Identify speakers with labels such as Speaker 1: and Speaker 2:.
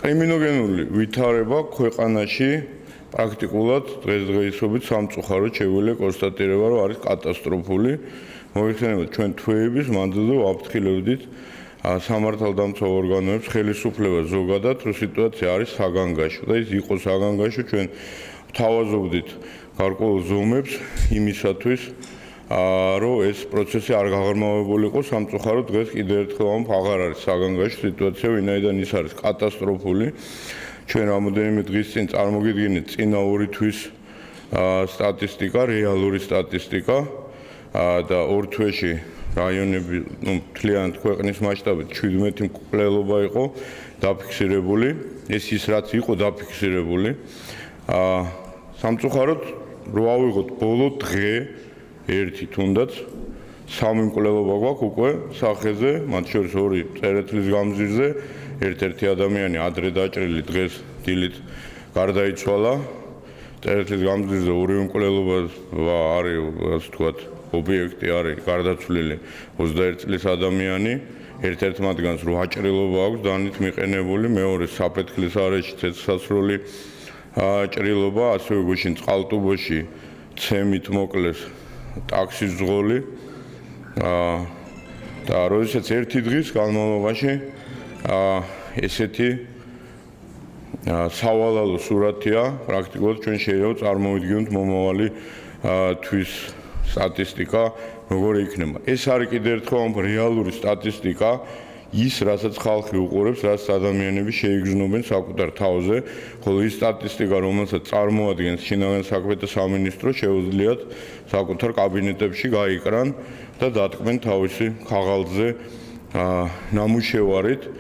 Speaker 1: კრიმინოგენული ვითარება ქვეყანაში პრაქტიკულად დღესდღეობით სამწუხაროდ შეგვიძლია კონსტატირება, რომ არის კატასტროფული. მოიხსენებათ ჩვენ თვეების მანძილზე ვაფრთხილებდით სამართალდამცავ ორგანოებს, ხელისუფლებას ზოგადად, რომ სიტუაცია არის საგანგაშო და ის იყო საგანგაშო, ჩვენ ვთავაზობდით გარკვეულ ზომებს იმისათვის, რომ ეს პროცესი არ გაღრმავებულიყო. სამწუხაროდ დღეს კიდევ ერთხელ აღარ არის საგანგაშო სიტუაცია, ვინაიდან ის არის კატასტროფული. ჩვენ რამოდენიმე დღის წინ წარმოგიდგენით წინა 2 თვის სტატისტიკა, რეალური სტატისტიკა და 2 თვეში რაიონები, მთლიანად ქვეყნის მასშტაბით 17 მკვლელობა იყო დაფიქსირებული. ეს ის რაც იყო დაფიქსირებული. სამწუხაროდ რო ავიღოთ ბოლო დღე ერთი თუნდაც 3 მკვლელობა გვაქვს უკვე სახეზე, მათ შორის 2 წერეთლის გამზირზე, ერთ-ერთი ადამიანი ადრე დაჭრილი დღეს დილით გარდაიცვალა. წერეთლის გამზირზე 2 მკვლელობა არის, ასე ვთქვათ, ობიექტი არის გარდაცვლილი 21 წლის ადამიანი. ერთ-ერთ მათგანს 8 ჭრილობა აქვს დანით მიყენებული, მეორე საფეთქლის არეში ცეცხლსასროლი ჭრილობა, ასევე გუშინ წყალტუბოში ცემით მოკლეს ტაქსის ზღოლი და როდესაც ერთი დღის განმავლობაში ესეთი სავალალო სურათია, პრაქტიკულად ჩვენ შეიძლება წარმოვიდგინოთ მომავალი თვის სტატისტიკა როგორ იქნება. ეს არის კიდევ ერთხელ რეალური სტატისტიკა, ის რასაც ხალხი უყურებს, რაც ადამიანები შეიგრძნობენ საკუთარ თავზე, ხოლო ის სტატისტიკა, რომელსაც წარმოადგენს შინაგან საქმეთა სამინისტრო, შეუძლიათ საკუთარ კაბინეტებში გაიკრან და დატკბენ თავისი ქაღალდზე ნამუშევარით.